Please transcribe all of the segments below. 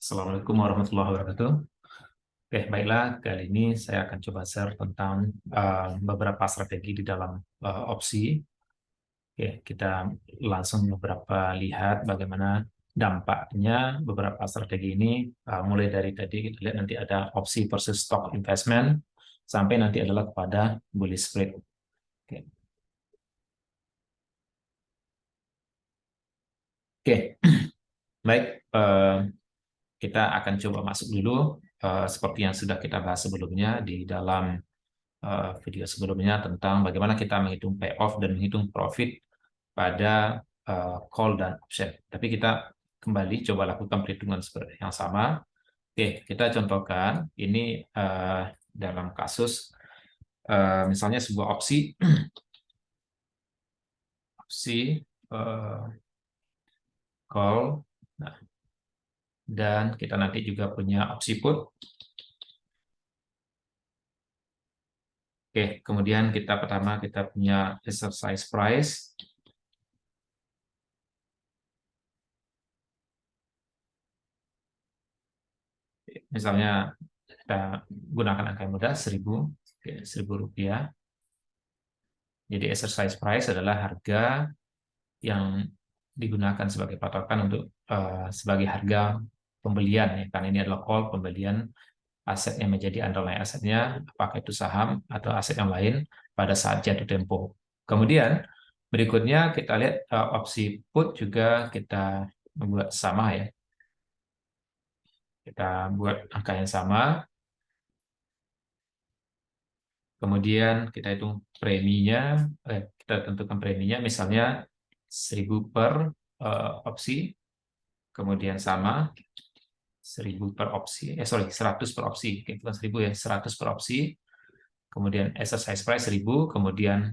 Assalamualaikum warahmatullahi wabarakatuh. Oke, baiklah. Kali ini saya akan coba share tentang beberapa strategi di dalam opsi. Oke, kita langsung beberapa lihat bagaimana dampaknya beberapa strategi ini. Mulai dari tadi kita lihat nanti ada opsi versus stock investment, sampai nanti adalah kepada bullish spread. Oke, Oke. Baik. Kita akan coba masuk dulu seperti yang sudah kita bahas sebelumnya di dalam video sebelumnya tentang bagaimana kita menghitung payoff dan menghitung profit pada call dan option. Tapi kita kembali coba lakukan perhitungan seperti yang sama. Oke, kita contohkan ini dalam kasus misalnya sebuah opsi opsi call, nah, dan kita nanti juga punya opsi put. Oke, kemudian kita pertama kita punya exercise price. Misalnya kita gunakan angka yang mudah 1000, oke, 1000 rupiah. Jadi exercise price adalah harga yang digunakan sebagai patokan untuk sebagai harga pembelian ya, karena ini adalah call pembelian aset yang menjadi underlying asetnya, apakah itu saham atau aset yang lain pada saat jatuh tempo. Kemudian berikutnya kita lihat opsi put juga kita membuat sama ya. Kita buat angka yang sama. Kemudian kita hitung preminya, kita tentukan preminya misalnya 1000 per opsi, kemudian sama 1000 per opsi, 100 per opsi, oke, bukan 1000 ya, 100 per opsi, kemudian exercise price 1000, kemudian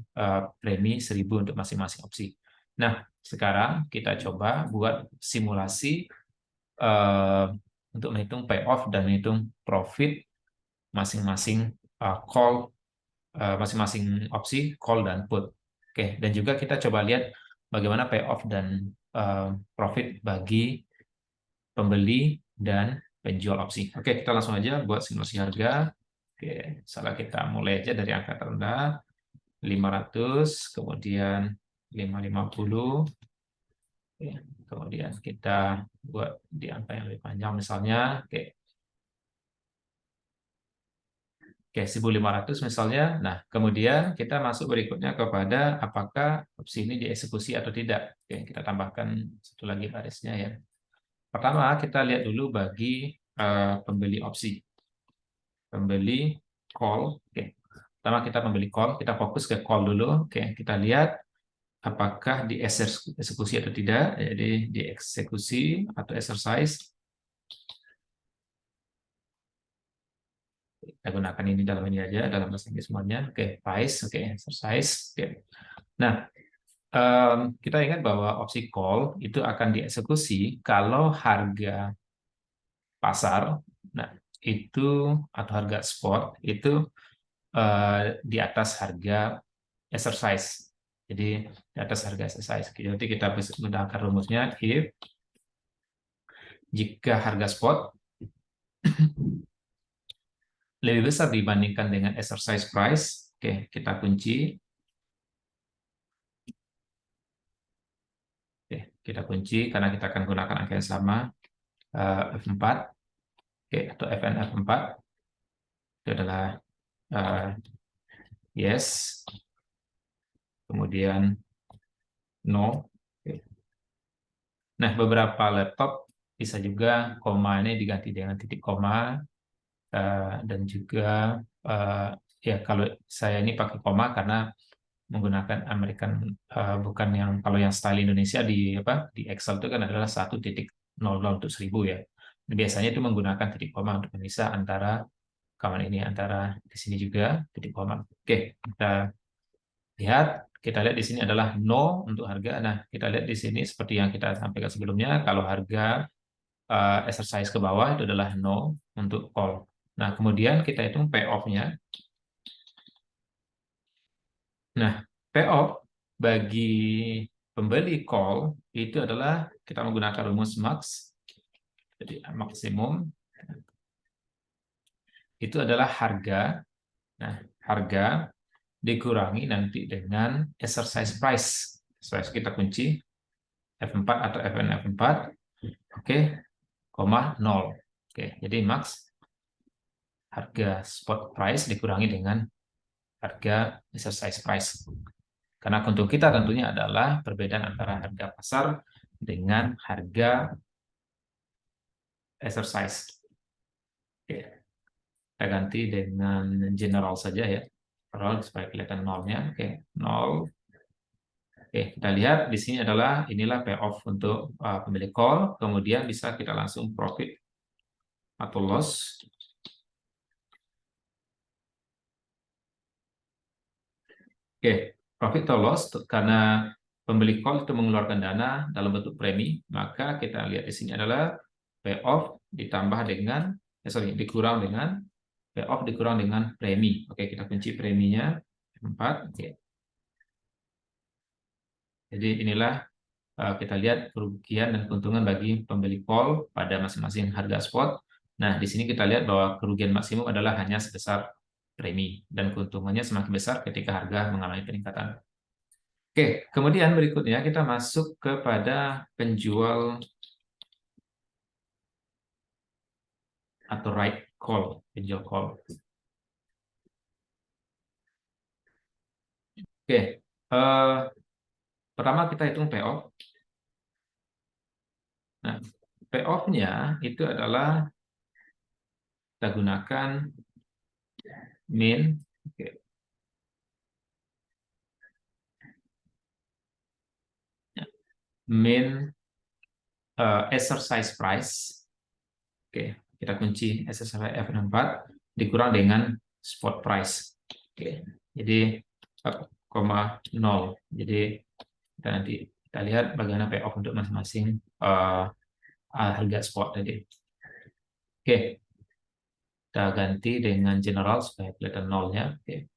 premi 1000 untuk masing-masing opsi. Nah, sekarang kita coba buat simulasi untuk menghitung payoff dan menghitung profit masing-masing call, masing-masing opsi call dan put. Oke, dan juga kita coba lihat bagaimana payoff dan profit bagi pembeli dan penjual opsi. Oke, kita langsung aja buat simulasi harga. Oke, salah kita mulai aja dari angka terendah 500, kemudian 550. Oke, kemudian kita buat di angka yang lebih panjang misalnya. Oke, 1500 misalnya. Nah, kemudian kita masuk berikutnya kepada apakah opsi ini dieksekusi atau tidak. Oke, kita tambahkan satu lagi garisnya ya. Pertama, kita lihat dulu bagi pembeli opsi. Pembeli call. Oke. Pertama kita pembeli call, kita fokus ke call dulu. Oke, kita lihat apakah dieksekusi atau tidak. Jadi dieksekusi atau exercise. Kita gunakan ini dalam ini aja, dalam bahasa Inggris semuanya. Oke, price, oke, exercise. Oke. Nah, kita ingat bahwa opsi call itu akan dieksekusi kalau harga pasar, nah itu atau harga spot itu di atas harga exercise. Jadi di atas harga exercise. Jadi kita bisa menggunakan rumusnya if jika harga spot lebih besar dibandingkan dengan exercise price, oke, kita kunci. Oke, kita kunci karena kita akan gunakan angka yang sama, F4, oke, atau FN F4. Itu adalah yes, kemudian no. Oke. Nah, beberapa laptop bisa juga koma ini diganti dengan titik koma, dan juga ya kalau saya ini pakai koma karena menggunakan American, bukan yang kalau yang style Indonesia di di Excel itu kan adalah 1.00 untuk 1000 ya. Biasanya itu menggunakan titik koma untuk memisah antara kawan ini, antara di sini juga titik koma. Oke, kita lihat di sini adalah no untuk harga. Nah, kita lihat di sini seperti yang kita sampaikan sebelumnya, kalau harga exercise ke bawah itu adalah no untuk call. Nah, kemudian kita hitung payoff-nya. Nah, payoff bagi pembeli call itu adalah kita menggunakan rumus max Jadi maksimum itu adalah harga. Nah, harga dikurangi nanti dengan exercise price. Kita kunci F4 atau Fn F4. Oke, koma 0. Oke, jadi max harga spot price dikurangi dengan harga exercise price. Karena keuntungan kita tentunya adalah perbedaan antara harga pasar dengan harga exercise. Oke, kita ganti dengan general saja ya. General supaya kelihatan nolnya. Oke, 0. Oke, kita lihat di sini adalah inilah payoff untuk pemilik call. Kemudian bisa kita langsung profit atau loss. Oke, profit atau loss karena pembeli call itu mengeluarkan dana dalam bentuk premi, maka kita lihat di sini adalah payoff ditambah dengan dikurang dengan payoff dikurang dengan premi. Oke, kita kunci preminya 4. Oke. Jadi inilah kita lihat kerugian dan keuntungan bagi pembeli call pada masing-masing harga spot. Nah, di sini kita lihat bahwa kerugian maksimum adalah hanya sebesar premi dan keuntungannya semakin besar ketika harga mengalami peningkatan. Oke, kemudian berikutnya kita masuk kepada penjual atau right call, penjual call. Oke, pertama kita hitung payoff. Nah, payoff-nya itu adalah kita gunakan min. Oke. Min exercise price. Oke, kita kunci exercise F4 dikurang dengan spot price. Oke, jadi 4,0. Jadi kita lihat bagaimana payoff untuk masing-masing harga spot tadi. Oke, kita ganti dengan general supaya kelihatan nolnya. Oke.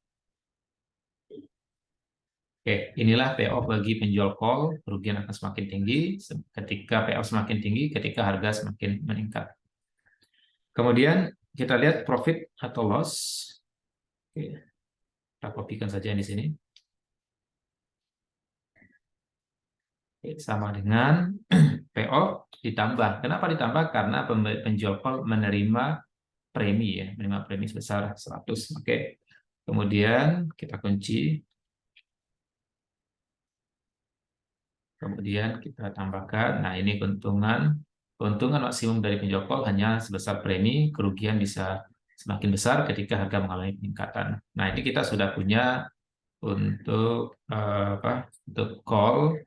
Oke, inilah payoff bagi penjual call. Kerugian akan semakin tinggi ketika payoff semakin tinggi, ketika harga semakin meningkat. Kemudian kita lihat profit atau loss. Oke, kita kopikan saja di sini. Oke, sama dengan payoff ditambah. Kenapa ditambah? Karena penjual call menerima premi ya, menerima premi sebesar 100. Oke. Kemudian kita kunci. Kemudian kita tambahkan. Nah, ini keuntungan maksimum dari penjual call hanya sebesar premi, kerugian bisa semakin besar ketika harga mengalami peningkatan. Nah, ini kita sudah punya untuk untuk call.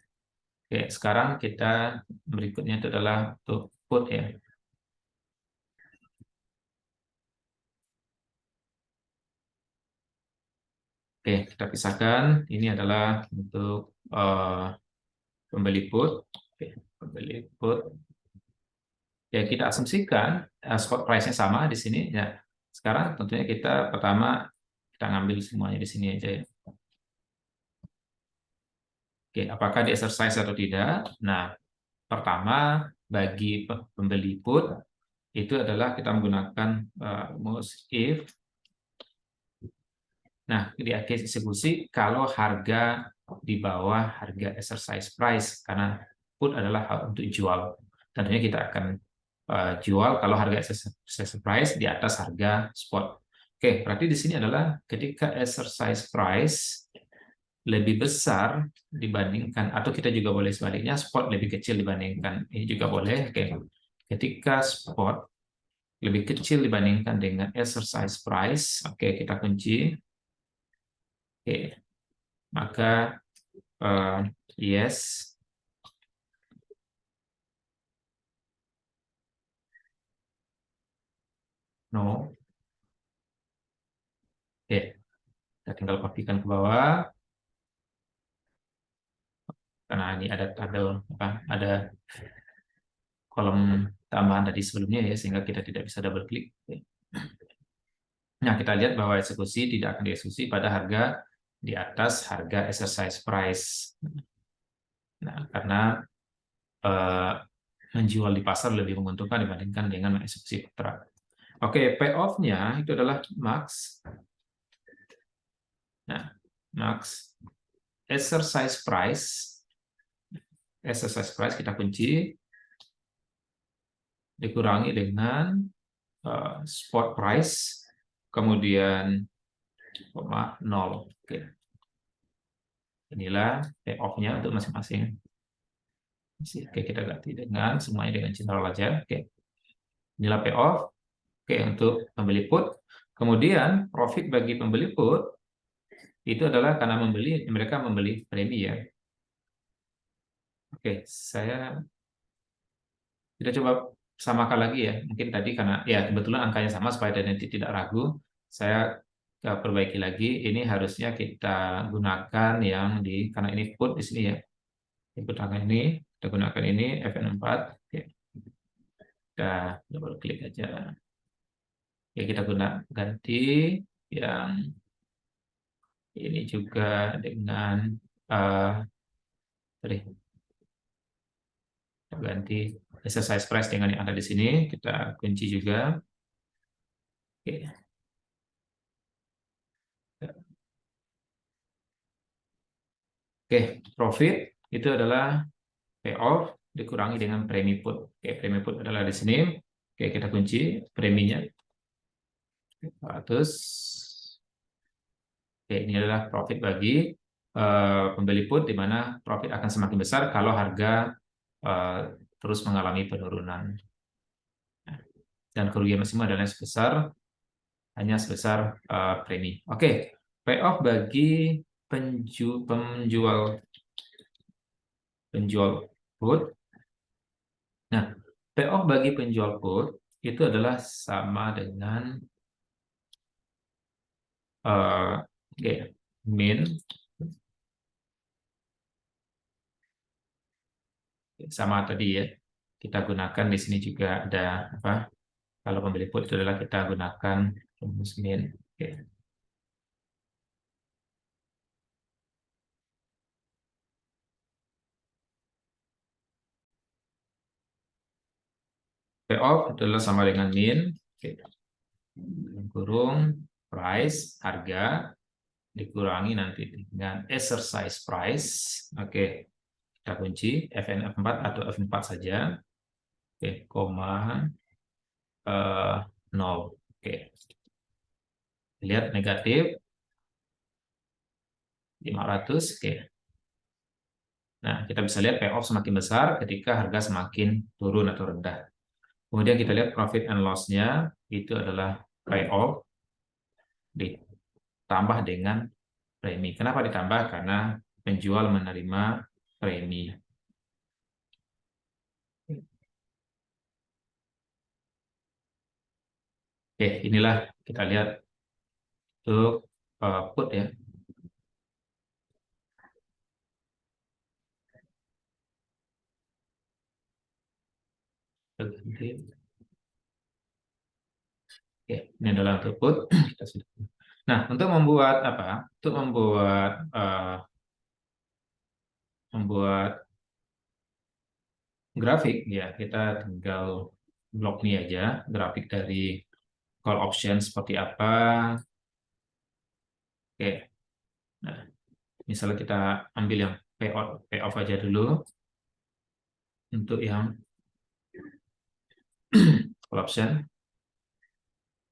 Oke, sekarang kita berikutnya itu adalah untuk put ya. Oke, kita pisahkan. Ini adalah untuk pembeli put. Oke, pembeli put. Ya, kita asumsikan spot price-nya sama di sini ya. Sekarang tentunya kita pertama kita ngambil semuanya di sini aja ya. Oke, apakah di exercise atau tidak? Nah, pertama bagi pembeli put itu adalah kita menggunakan most if. Nah, di akhir eksekusi kalau harga di bawah harga exercise price karena put adalah hal untuk jual. Tentunya kita akan jual kalau harga exercise price di atas harga spot. Oke, berarti di sini adalah ketika exercise price lebih besar dibandingkan, atau kita juga boleh sebaliknya spot lebih kecil dibandingkan, ini juga boleh. Oke, ketika spot lebih kecil dibandingkan dengan exercise price, oke kita kunci. Oke, maka yes. No. Oke, kita tinggal kopikan ke bawah. Karena ini ada tabel ada kolom tambahan tadi sebelumnya ya, sehingga kita tidak bisa double klik. Nah, kita lihat bahwa eksekusi tidak akan dieksekusi pada harga di atas harga exercise price. Nah, karena menjual di pasar lebih menguntungkan dibandingkan dengan mengeksekusi kontrak. Oke, payoff-nya itu adalah max. Nah, max exercise price kita kunci dikurangi dengan spot price, kemudian 0. Oke. Inilah payoff-nya untuk masing-masing. Oke, kita ganti dengan semuanya dengan general aja. Oke. Inilah payoff. Oke, untuk pembeli put. Kemudian profit bagi pembeli put itu adalah karena mereka membeli premi ya. Oke, kita coba samakan lagi ya. Mungkin tadi karena ya kebetulan angkanya sama supaya nanti tidak ragu. Saya perbaiki lagi. Ini harusnya kita gunakan yang karena ini put di sini ya. Kita gunakan ini FN4. Oke. Kita double klik aja. Oke, kita ganti yang ini juga dengan sorry, kita ganti exercise price dengan yang ada di sini. Kita kunci juga. Oke. Oke, profit itu adalah payoff dikurangi dengan premi put. Oke, premi put adalah di sini. Oke, kita kunci preminya 100. Oke, ini adalah profit bagi pembeli put, di mana profit akan semakin besar kalau harga terus mengalami penurunan. Dan kerugian maksimal adalah hanya sebesar premi. Oke, payoff bagi penjual put. Nah, payoff bagi penjual put itu adalah sama dengan min sama tadi ya. Kita gunakan di sini juga ada apa? Kalau pembeli put itu adalah kita gunakan rumus min. Oke. Payoff adalah sama dengan min. Oke. Kurung price harga dikurangi nanti dengan exercise price. Oke. Kita kunci FN4 atau F4 saja. Oke, koma 0. Oke. Lihat negatif 500. Oke. Nah, kita bisa lihat payoff semakin besar ketika harga semakin turun atau rendah. Kemudian kita lihat profit and loss-nya itu adalah payoff ditambah dengan premi. Kenapa ditambah? Karena penjual menerima premi. Oke, inilah kita lihat untuk put ya. Oke, ini adalah untuk put. Nah, untuk membuat apa? Untuk membuat grafik ya, kita tinggal blok ini aja, grafik dari call option seperti apa. Oke. Nah, misalnya kita ambil yang payoff aja dulu. Untuk yang call option.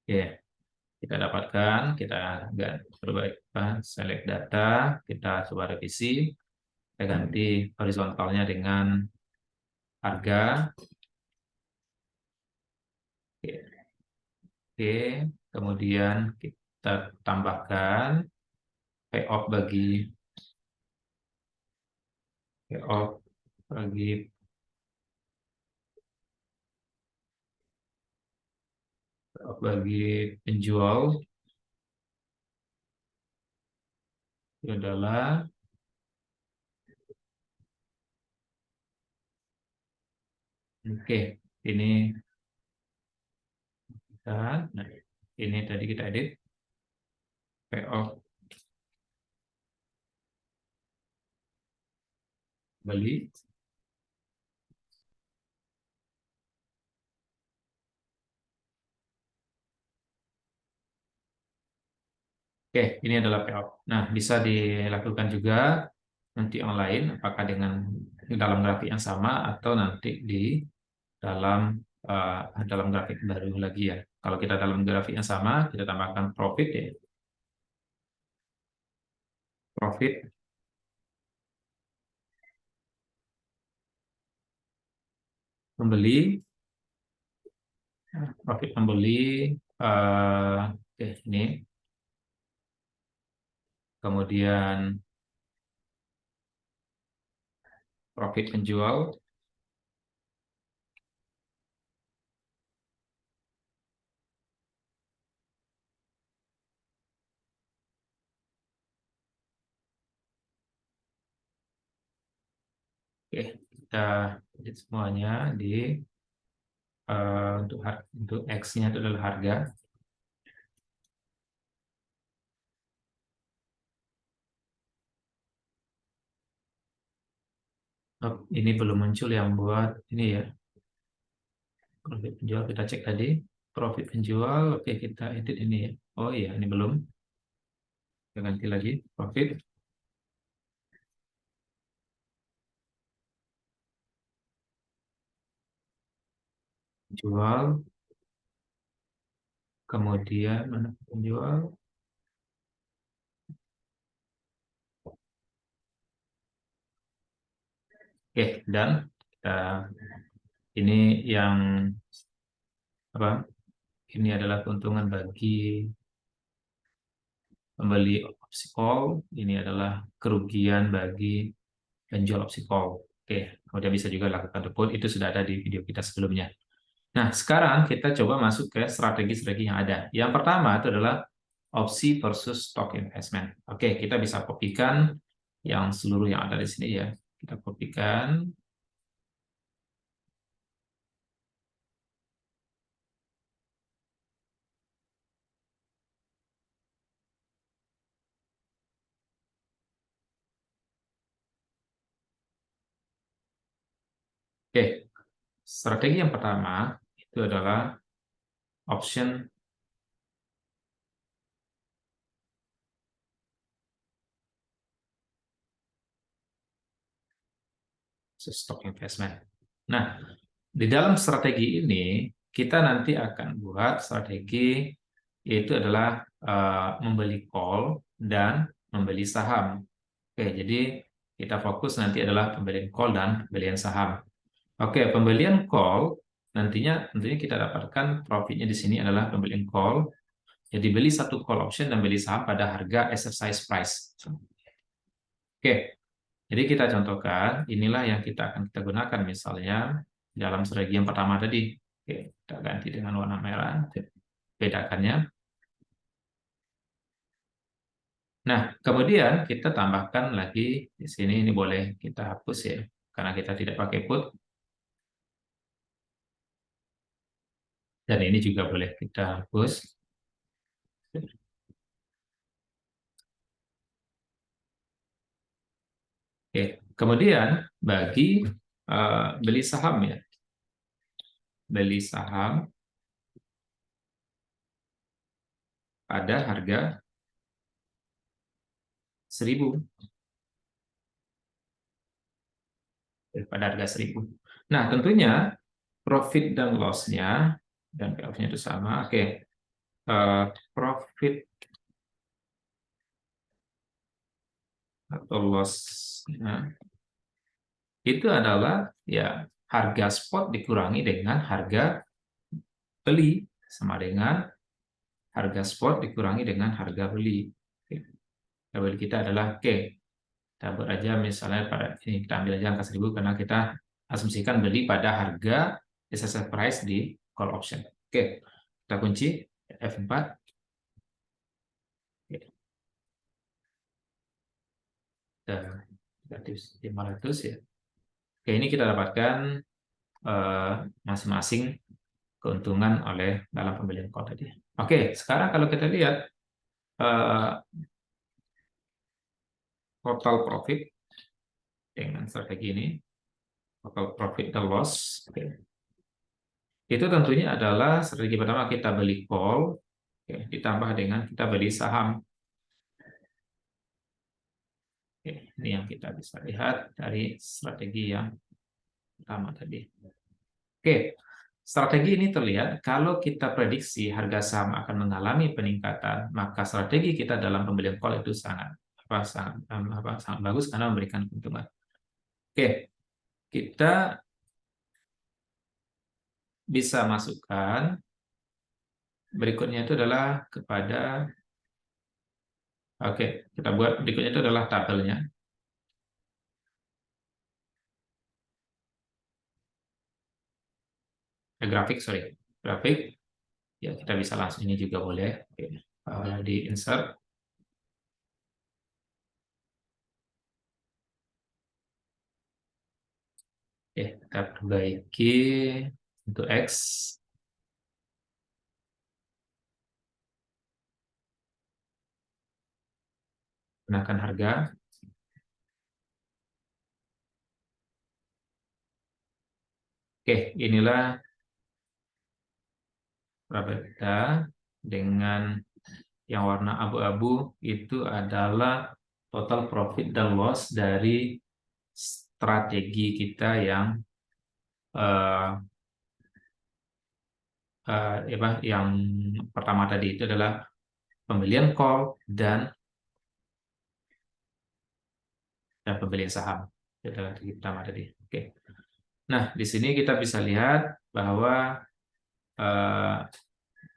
Oke. Kita dapatkan, kita perbaikan select data, kita coba revisi, kita ganti horizontalnya dengan harga. Oke, kemudian kita tambahkan payoff bagi penjual itu adalah oke, ini nah, ini tadi kita edit payoff beli Oke, ini adalah payout. Nah, bisa dilakukan juga nanti yang lain, apakah dengan dalam grafik yang sama atau nanti di dalam dalam grafik baru lagi ya. Kalau kita dalam grafik yang sama, kita tambahkan profit ya. Profit membeli, profit membeli, oke ini, kemudian profit penjual, oke kita edit semuanya di untuk X-nya itu adalah harga. Oh, ini belum muncul yang buat ini ya. Profit penjual kita cek tadi. Profit penjual, oke kita edit ini ya. Oh iya, ini belum. Kita ganti lagi. Profit penjual, kemudian mana penjual. Oke, dan ini yang apa? Ini adalah keuntungan bagi pembeli opsi call. Ini adalah kerugian bagi penjual opsi call. Oke, kemudian bisa juga lakukan report. Itu sudah ada di video kita sebelumnya. Nah, sekarang kita coba masuk ke strategi-strategi yang ada. Yang pertama itu adalah opsi versus stock investment. Oke, kita bisa kopikan yang seluruh yang ada di sini ya. Kita kopikan. Oke, strategi yang pertama itu adalah option stock investment. Nah, di dalam strategi ini kita nanti akan buat strategi yaitu adalah membeli call dan membeli saham. Oke, jadi kita fokus nanti adalah pembelian call dan pembelian saham. Oke, pembelian call nantinya tentunya kita dapatkan profitnya di sini adalah pembelian call. Jadi beli satu call option dan beli saham pada harga exercise price. Oke, jadi kita contohkan, inilah yang kita gunakan misalnya dalam strategi yang pertama tadi. Oke, kita ganti dengan warna merah, bedakannya. Nah, kemudian kita tambahkan lagi di sini, ini boleh kita hapus ya, karena kita tidak pakai put. Dan ini juga boleh kita hapus. Oke, kemudian bagi beli saham ya, beli saham pada harga 1.000, pada harga 1.000. Nah, tentunya profit dan loss-nya dan payoff-nya itu sama. Oke, profit atau loss-nya itu adalah ya harga spot dikurangi dengan harga beli, sama dengan harga spot dikurangi dengan harga beli. Oke. Harga beli kita adalah oke, kita buat aja misalnya pada ini kita ambil aja angka 1.000 karena kita asumsikan beli pada harga exercise price di call option. Oke, kita kunci F4. Oke. Negatif 500 ya. Oke, ini kita dapatkan masing-masing keuntungan oleh dalam pembelian call tadi. Oke, sekarang kalau kita lihat total profit dengan strategi ini, total profit dan loss, itu tentunya adalah strategi pertama kita beli call, ditambah dengan kita beli saham. Oke, ini yang kita bisa lihat dari strategi yang pertama tadi. Oke, strategi ini terlihat kalau kita prediksi harga saham akan mengalami peningkatan, maka strategi kita dalam pembelian call itu sangat bagus karena memberikan keuntungan. Oke, kita bisa masukkan berikutnya itu adalah kepada, oke, kita buat berikutnya itu adalah tabelnya. Grafik, sorry, grafik. Ya, kita bisa langsung ini juga boleh. Oke. Di insert. Oke, kita perbaiki untuk X. Gunakan harga. Oke, inilah Prabeda dengan yang warna abu-abu itu adalah total profit dan loss dari strategi kita yang yang pertama tadi itu adalah pembelian call dan pembelian saham. Itu adalah strategi pertama tadi. Oke. Nah, di sini kita bisa lihat bahwa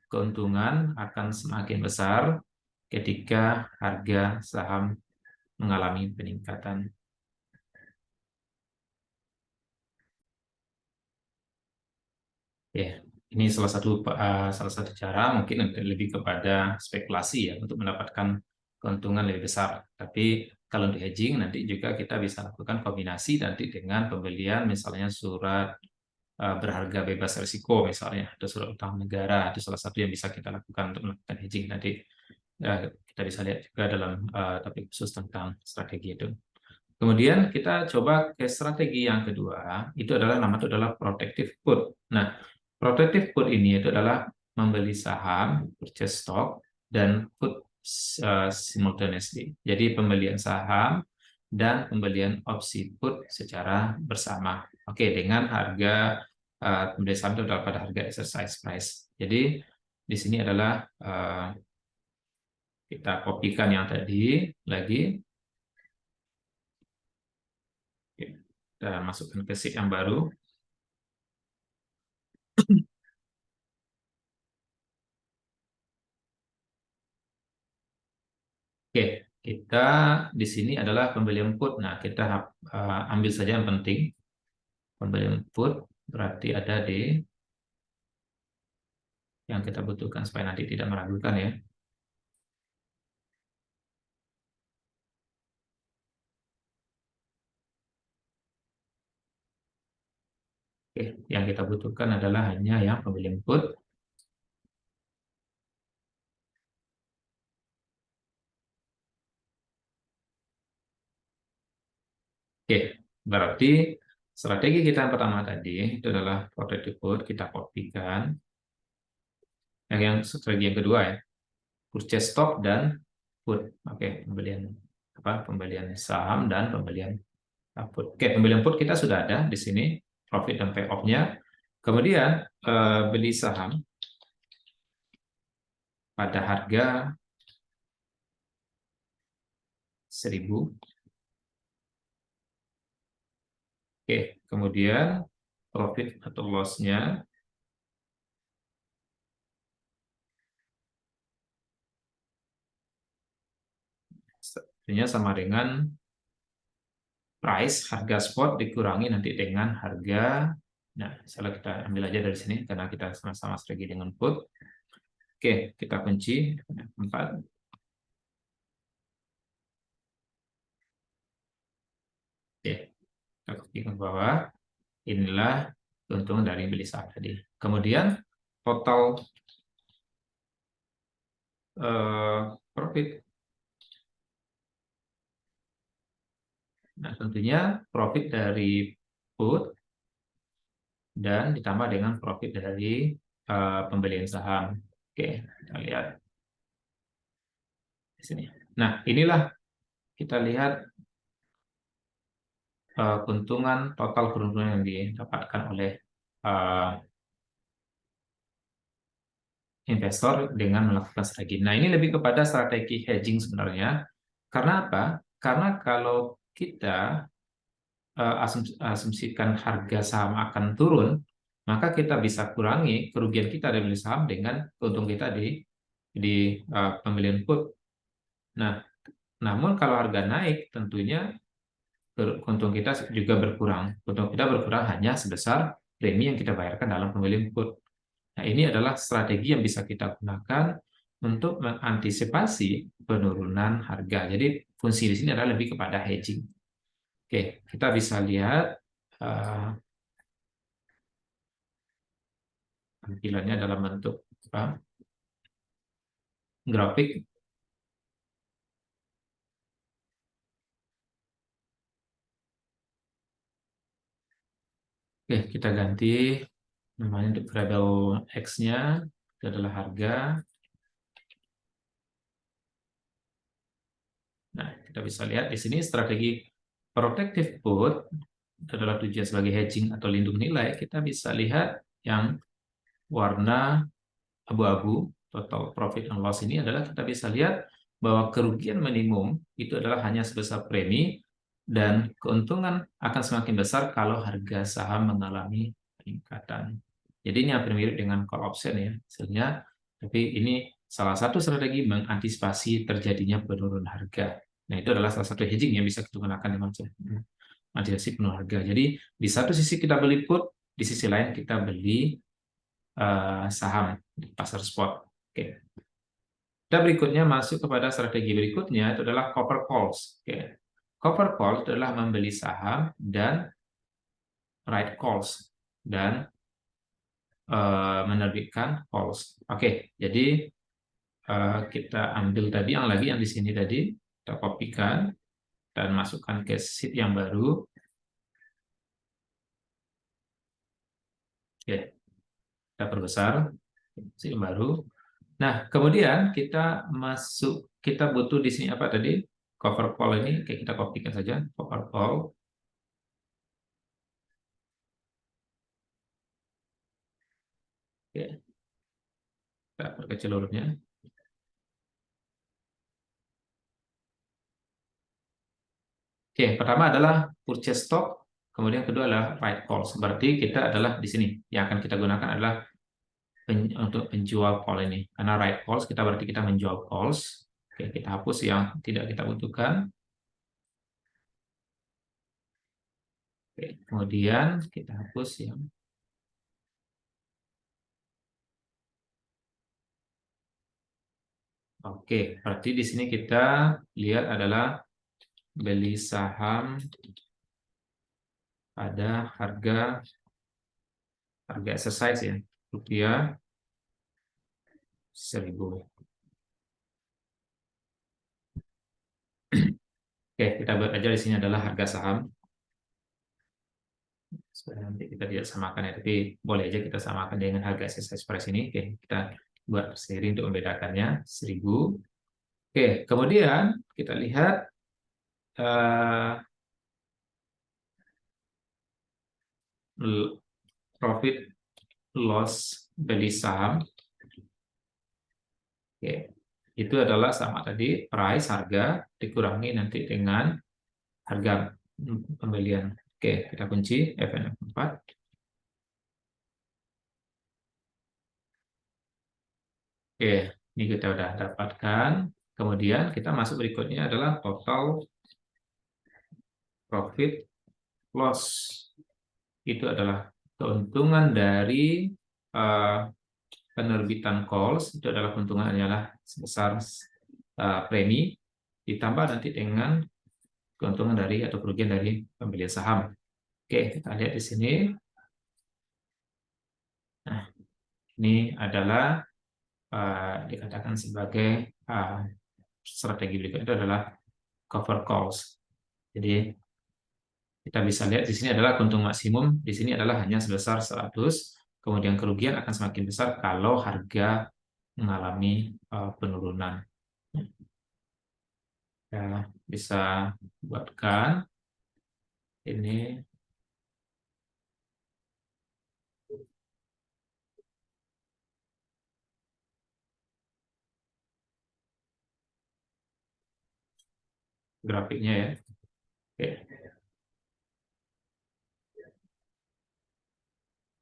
keuntungan akan semakin besar ketika harga saham mengalami peningkatan. Ya, ini salah satu cara mungkin lebih kepada spekulasi ya untuk mendapatkan keuntungan lebih besar. Tapi kalau untuk hedging nanti juga kita bisa lakukan kombinasi nanti dengan pembelian misalnya surat berharga bebas risiko misalnya atau surat utang negara itu salah satu yang bisa kita lakukan untuk melakukan hedging nanti. Kita bisa lihat juga dalam topik khusus tentang strategi itu. Kemudian kita coba ke strategi yang kedua, itu adalah protective put. Nah, protective put ini itu adalah membeli saham, purchase stock, dan put simultaneously. Jadi pembelian saham dan pembelian opsi put secara bersama. Oke, dengan harga pembelian saham itu adalah pada harga exercise price. Jadi di sini adalah kita kopikan yang tadi lagi. Kita masukkan ke sheet yang baru. Oke, kita di sini adalah pembelian put. Nah, kita ambil saja yang penting. Pembelian put berarti ada di yang kita butuhkan supaya nanti tidak meragukan ya. Oke, yang kita butuhkan adalah hanya yang pembelian put. Oke, berarti strategi kita yang pertama tadi itu adalah protective put, kita kopikan. Yang strategi yang kedua ya, purchase stock dan put. Oke, pembelian saham dan pembelian put. Oke, pembelian put kita sudah ada di sini, profit dan payoff-nya. Kemudian beli saham pada harga 1.000. Oke, kemudian profit atau loss-nya sebenarnya sama dengan price, harga spot dikurangi nanti dengan harga. Nah, misalnya kita ambil aja dari sini karena kita sama-sama strategi dengan put. Oke, kita kunci 4. Oke, kita klik ke bawah. Inilah keuntungan dari beli saham tadi. Kemudian total profit. Nah, tentunya profit dari put dan ditambah dengan profit dari pembelian saham. Oke, kita lihat di sini. Nah, inilah kita lihat keuntungan total keuntungan yang didapatkan oleh eh, investor dengan melakukan strategi. Nah, ini lebih kepada strategi hedging sebenarnya. Karena apa? Karena kalau kita asumsikan harga saham akan turun, maka kita bisa kurangi kerugian kita dari beli saham dengan keuntungan kita di pembelian put. Nah, namun kalau harga naik, tentunya keuntungan kita juga berkurang. Keuntungan kita berkurang hanya sebesar premi yang kita bayarkan dalam pembelian put. Nah, ini adalah strategi yang bisa kita gunakan untuk mengantisipasi penurunan harga. Jadi, fungsi di sini adalah lebih kepada hedging. Oke, kita bisa lihat tampilannya dalam bentuk apa, grafik. Oke, kita ganti namanya untuk variabel X-nya, itu adalah harga. Nah, kita bisa lihat di sini strategi protective put, itu adalah tujuan sebagai hedging atau lindung nilai. Kita bisa lihat yang warna abu-abu, total profit and loss ini adalah kita bisa lihat bahwa kerugian minimum itu adalah hanya sebesar premi dan keuntungan akan semakin besar kalau harga saham mengalami peningkatan. Jadi ini hampir mirip dengan call option ya, hasilnya. Tapi ini salah satu strategi mengantisipasi terjadinya penurunan harga. Nah, itu adalah salah satu hedging yang bisa kita gunakan di antisipasi penurunan harga. Jadi di satu sisi kita beli put, di sisi lain kita beli saham di pasar spot. Oke. Kita berikutnya masuk kepada strategi berikutnya, itu adalah cover calls. Oke. Cover call itu adalah membeli saham dan write calls dan menerbitkan calls. Oke, jadi kita ambil tadi yang lagi yang di sini tadi, kita kopikan dan masukkan ke sheet yang baru. Oke, kita perbesar sheet yang baru. Nah, kemudian kita butuh di sini apa tadi? Cover call ini, oke, kita kopikan saja, cover call. Oke, kita perkecil hurufnya. Oke, pertama adalah purchase stock, kemudian kedua adalah write calls. Berarti kita adalah di sini yang akan kita gunakan adalah untuk penjual call ini. Karena write calls kita berarti kita menjual calls. Oke, kita hapus yang tidak kita butuhkan. Oke, kemudian kita hapus yang Oke, berarti di sini kita lihat adalah beli saham pada harga exercise ya, rupiah 1.000. Oke, kita buat aja di sini adalah harga saham. Supaya nanti kita tidak samakan ya, tapi boleh aja kita samakan dengan harga exercise price ini. Oke, kita buat seri untuk membedakannya 1.000. Oke, kemudian kita lihat profit loss beli saham. Oke, itu adalah sama tadi, price, harga, dikurangi nanti dengan harga pembelian. Oke, kita kunci FNF4. Oke, ini kita udah dapatkan. Kemudian kita masuk berikutnya adalah total profit loss. Itu adalah keuntungan dari uh, penerbitan calls, itu adalah keuntungan adalah sebesar premi, ditambah nanti dengan keuntungan dari atau kerugian dari pembelian saham. Oke, kita lihat di sini. Nah, ini adalah dikatakan sebagai strategi berikutnya itu adalah cover calls. Jadi kita bisa lihat di sini adalah keuntungan maksimum, di sini adalah hanya sebesar 100, kemudian kerugian akan semakin besar kalau harga mengalami penurunan. Ya, bisa buatkan Ini grafiknya ya. Oke.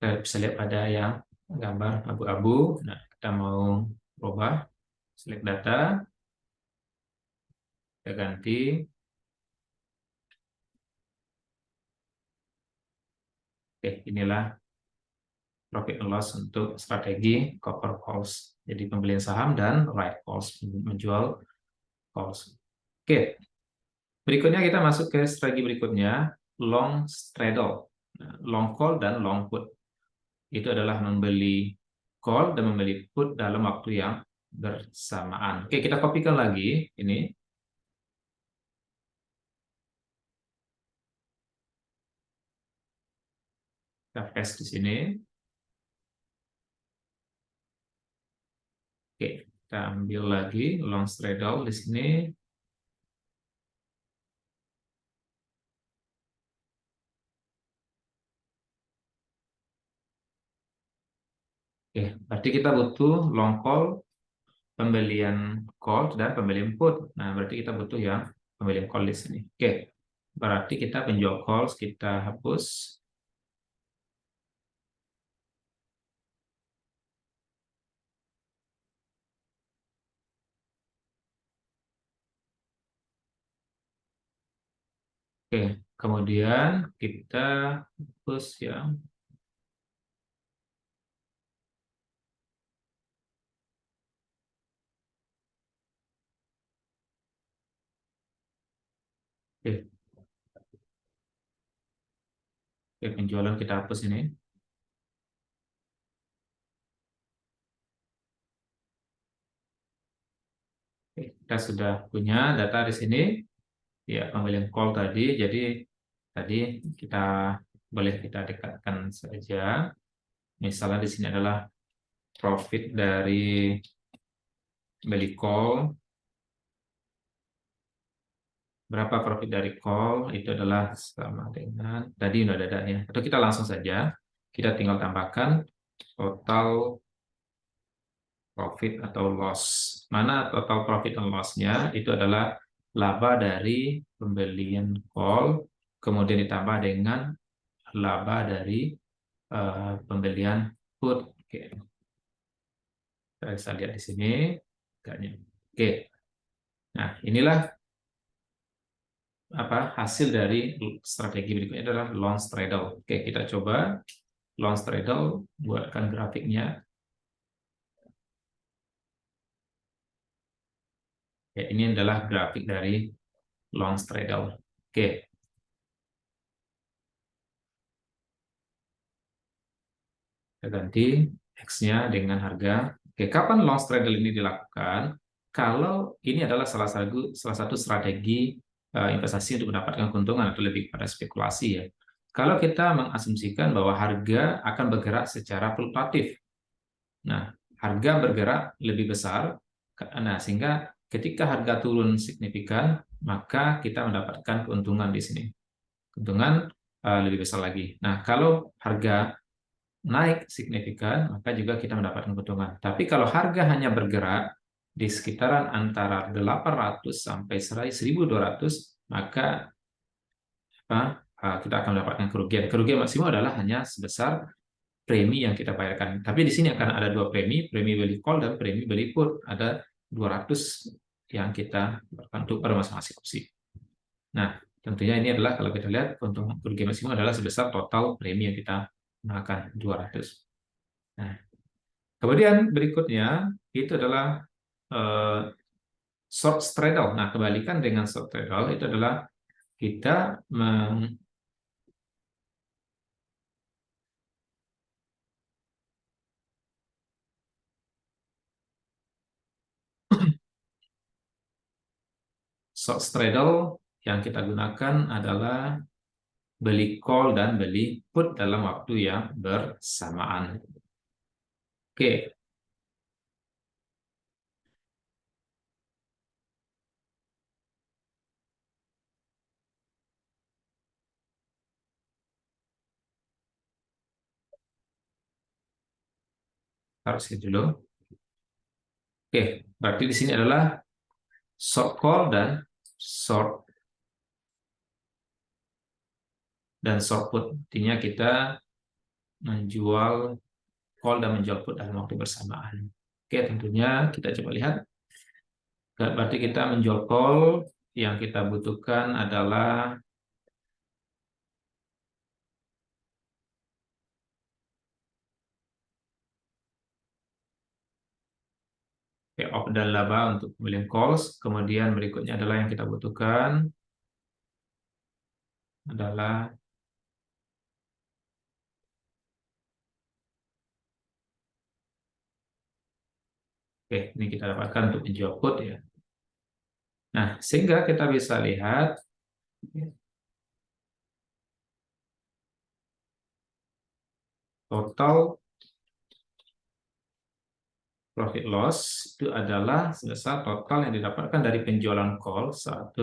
Kita bisa lihat ada yang gambar abu-abu. Nah, kita mau ubah, select data, kita ganti. Oke, inilah profit and loss untuk strategi cover calls. Jadi pembelian saham dan right calls, menjual calls. Oke, berikutnya kita masuk ke strategi berikutnya, long straddle. Nah, long call dan long put. Itu adalah membeli call dan membeli put dalam waktu yang bersamaan. Oke, kita kopikan lagi ini. Kita paste di sini. Oke, kita ambil lagi long straddle di sini. Oke, berarti kita butuh long call, pembelian call, dan pembelian put. Nah, berarti kita butuh yang pembelian call di sini. Oke, berarti kita penjual calls kita hapus. Oke, kemudian kita hapus yang oke, oke, penjualan kita hapus ini. Oke, kita sudah punya data di sini. Ya, pembelian call tadi. Jadi tadi kita boleh kita dekatkan saja. Misalnya di sini adalah profit dari beli call. Berapa profit dari call? Itu adalah sama dengan tadi udah ada datanya. Atau kita langsung saja, kita tinggal tambahkan total profit atau loss. Mana total profit and loss-nya? Itu adalah laba dari pembelian call, kemudian ditambah dengan laba dari pembelian put. Oke, kita bisa lihat di sini. Oke, nah inilah apa hasil dari strategi berikutnya adalah long straddle. Oke, kita coba long straddle, buatkan grafiknya. Ya, ini adalah grafik dari long straddle. Oke, kita ganti X-nya dengan harga. Oke, kapan long straddle ini dilakukan? Kalau ini adalah salah satu strategi investasi untuk mendapatkan keuntungan atau lebih pada spekulasi ya. Kalau kita mengasumsikan bahwa harga akan bergerak secara fluktuatif. Nah, harga bergerak lebih besar. Nah, sehingga ketika harga turun signifikan, maka kita mendapatkan keuntungan di sini. Keuntungan lebih besar lagi. Nah, kalau harga naik signifikan, maka juga kita mendapatkan keuntungan. Tapi kalau harga hanya bergerak di sekitaran antara 800 sampai 1.200, maka kita akan mendapatkan kerugian. Kerugian maksimal adalah hanya sebesar premi yang kita bayarkan. Tapi di sini akan ada dua premi, premi beli call dan premi beli put. Ada 200 yang kita untuk pada masing-masing opsi. Nah, tentunya ini adalah kalau kita lihat keuntungan kerugian maksimal adalah sebesar total premi yang kita gunakan 200. Nah, kemudian berikutnya itu adalah eh, short straddle. Nah, kebalikan dengan short straddle itu adalah kita short straddle yang kita gunakan adalah beli call dan beli put dalam waktu yang bersamaan. Oke, Taruh sini dulu. Oke, berarti di sini adalah short call dan short put. Artinya kita menjual call dan menjual put dalam waktu bersamaan. Oke, tentunya kita coba lihat. Berarti kita menjual call, yang kita butuhkan adalah payoff dan laba untuk pembelian calls. Kemudian berikutnya adalah yang kita butuhkan adalah ini kita dapatkan untuk menjual put ya. Nah, sehingga kita bisa lihat total profit loss itu adalah sebesar total yang didapatkan dari penjualan call 100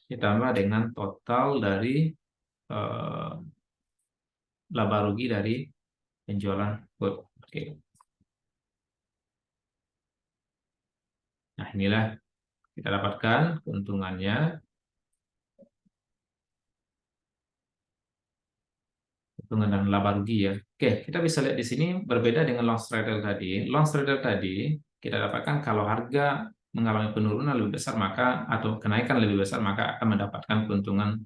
ditambah dengan total dari laba rugi dari penjualan put. Oke. Nah, inilah kita dapatkan keuntungannya. Keuntungan dan laba rugi ya. Oke, kita bisa lihat di sini berbeda dengan long straddle tadi. Long straddle tadi kita dapatkan kalau harga mengalami penurunan lebih besar maka atau kenaikan lebih besar maka akan mendapatkan keuntungan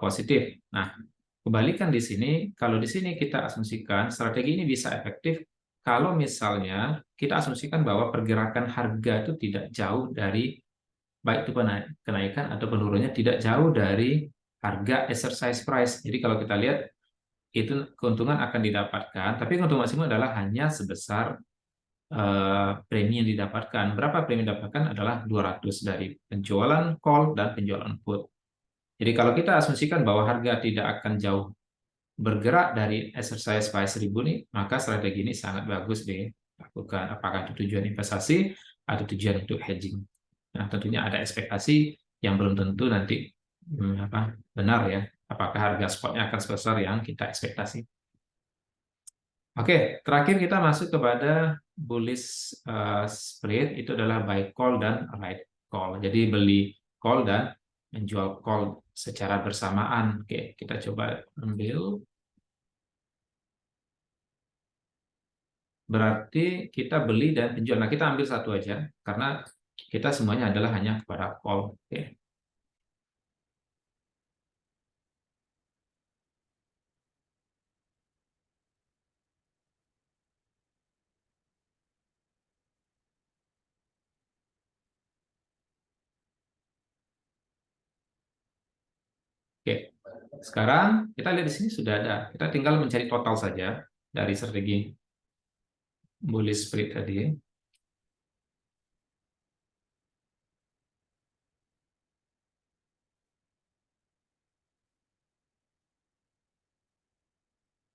positif. Nah, kebalikan di sini, kalau di sini kita asumsikan strategi ini bisa efektif kalau misalnya kita asumsikan bahwa pergerakan harga itu tidak jauh dari, baik itu kenaikan atau penurunannya tidak jauh dari harga exercise price. Jadi kalau kita lihat itu keuntungan akan didapatkan, tapi keuntungan maksimum adalah hanya sebesar premi yang didapatkan. Berapa premi yang didapatkan adalah 200 dari penjualan call dan penjualan put. Jadi kalau kita asumsikan bahwa harga tidak akan jauh bergerak dari exercise price 1000 nih, maka strategi ini sangat bagus dilakukan. Apakah itu tujuan investasi atau tujuan untuk hedging. Nah, tentunya ada ekspektasi yang belum tentu nanti benar ya. Apakah harga spotnya akan sebesar yang kita ekspektasi. Oke, terakhir kita masuk kepada bullish spread, itu adalah buy call dan write call. Jadi beli call dan menjual call secara bersamaan. Oke, kita coba ambil. Berarti kita beli dan penjual. Nah, kita ambil satu aja karena kita semuanya adalah hanya kepada call. Oke. Oke. Sekarang kita lihat di sini sudah ada. Kita tinggal mencari total saja dari strategi bullish spread tadi.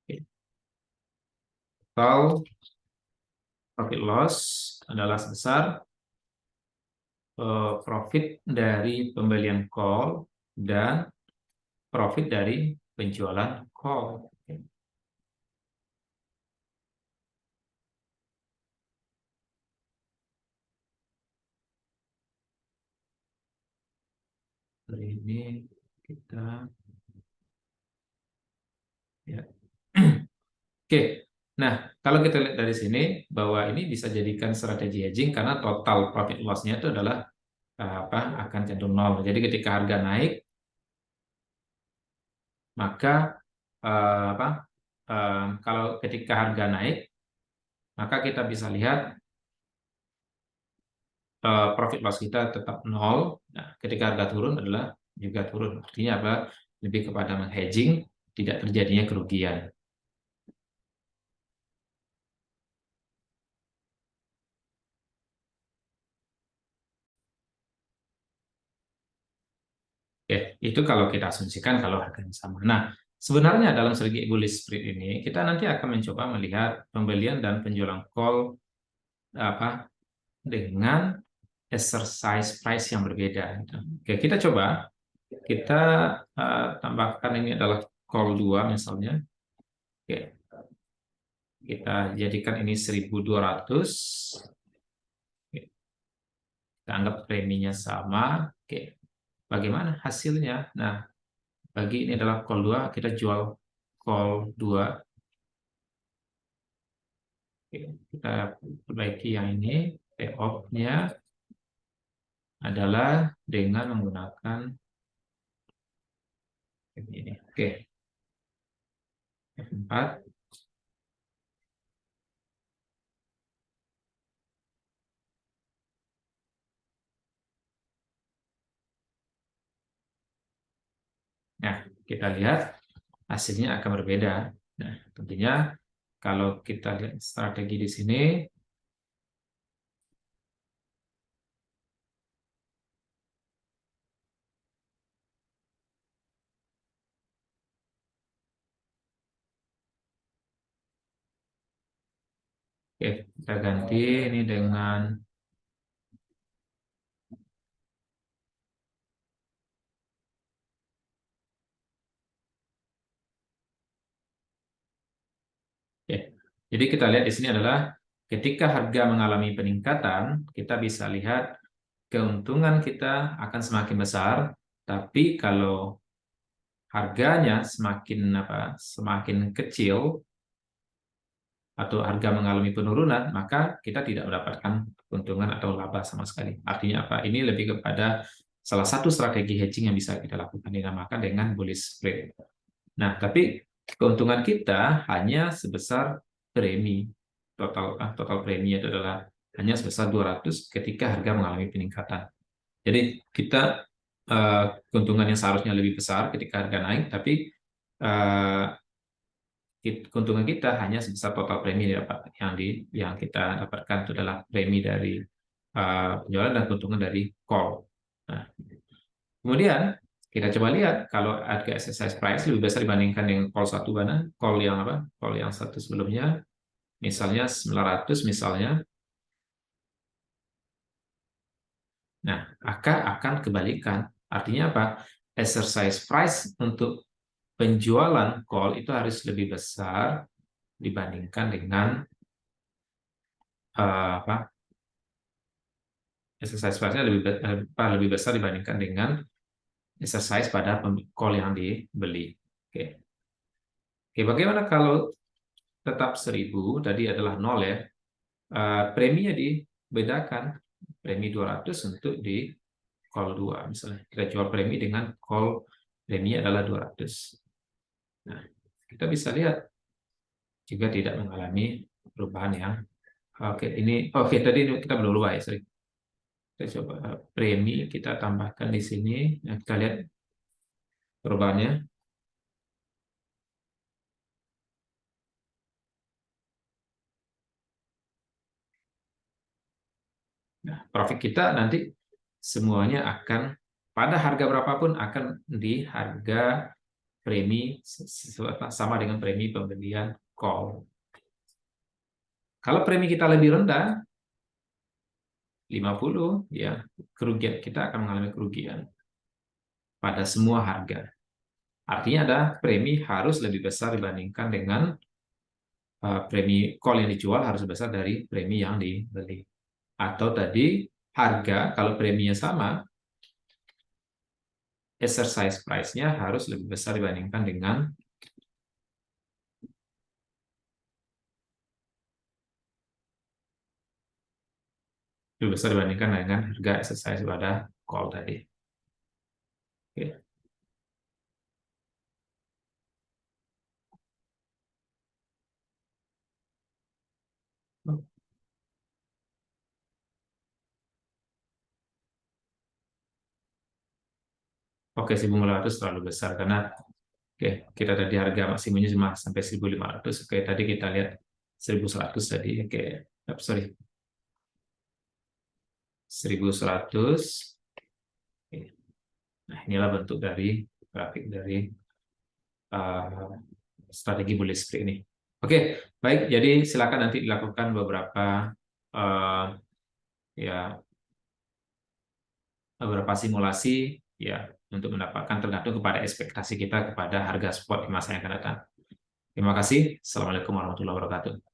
Oke. Total profit loss adalah sebesar profit dari pembelian call dan profit dari penjualan call. Hari ini kita ya. Oke. Nah, kalau kita lihat dari sini bahwa ini bisa jadikan strategi hedging karena total profit loss-nya itu adalah akan cenderung nol. Jadi ketika harga naik maka kalau ketika harga naik maka kita bisa lihat profit loss kita tetap nol. Nah, ketika harga turun adalah juga turun. Artinya apa? Lebih kepada menghedging, tidak terjadinya kerugian. Oke, itu kalau kita asumsikan kalau harganya sama. Nah, sebenarnya dalam strategi bullish spread ini kita nanti akan mencoba melihat pembelian dan penjualan call dengan exercise price yang berbeda. Oke, kita coba kita tambahkan ini adalah call 2 misalnya. Oke. Kita jadikan ini 1.200. Kita anggap preminya sama. Oke. Bagaimana hasilnya? Nah, bagi ini adalah call 2, kita jual call 2. Oke, kita perbaiki yang ini. Payoff-nya adalah dengan menggunakan ini. Oke. F4. Nah, kita lihat hasilnya akan berbeda. Nah, tentunya kalau kita lihat strategi di sini, oke, kita ganti ini dengan oke. Jadi kita lihat di sini adalah ketika harga mengalami peningkatan, kita bisa lihat keuntungan kita akan semakin besar, tapi kalau harganya semakin kecil atau harga mengalami penurunan, maka kita tidak mendapatkan keuntungan atau laba sama sekali. Artinya apa? Ini lebih kepada salah satu strategi hedging yang bisa kita lakukan, dinamakan dengan bullish spread. Nah, tapi keuntungan kita hanya sebesar premi. Total premi itu adalah hanya sebesar 200 ketika harga mengalami peningkatan. Jadi kita keuntungan yang seharusnya lebih besar ketika harga naik, tapi keuntungan kita hanya sebesar total premi yang kita dapatkan itu adalah premi dari penjualan dan keuntungan dari call. Nah, kemudian kita coba lihat kalau harga exercise price lebih besar dibandingkan dengan call yang satu sebelumnya, misalnya 900 misalnya. Nah, akan kebalikan. Artinya apa? Exercise price untuk penjualan call itu harus lebih besar dibandingkan dengan apa? Exercise price-nya lebih besar dibandingkan dengan exercise pada call yang dibeli. Oke. Oke, bagaimana kalau tetap 1.000 tadi adalah 0 ya? Preminya dibedakan. Premi 200 untuk di call 2 misalnya. Kita jual premi dengan call preminya adalah 200. Nah, kita bisa lihat juga tidak mengalami perubahan yang tadi kita belum lupa ya, sorry. Kita coba premi, kita tambahkan di sini. Nah, kita lihat perubahannya. Nah, profit kita nanti semuanya akan pada harga berapapun akan di harga premi sama dengan premi pembelian call. Kalau premi kita lebih rendah 50, ya kerugian kita akan mengalami kerugian pada semua harga. Artinya ada premi harus lebih besar dibandingkan dengan premi call yang dijual harus besar dari premi yang dibeli. Atau tadi harga kalau preminya sama, exercise price-nya harus lebih besar dibandingkan dengan harga exercise pada call tadi. Oke. Oke, 1.500 terlalu besar karena kita tadi harga maksimumnya cuma sampai 1.500. Oke, tadi kita lihat 1.100 tadi. Oke, sorry. 1.100. Oke. Nah, inilah bentuk dari grafik dari strategi bullish spread ini. Oke, baik. Jadi silakan nanti dilakukan beberapa ya beberapa simulasi ya untuk mendapatkan tergantung kepada ekspektasi kita kepada harga spot di masa yang akan datang. Terima kasih. Assalamualaikum warahmatullahi wabarakatuh.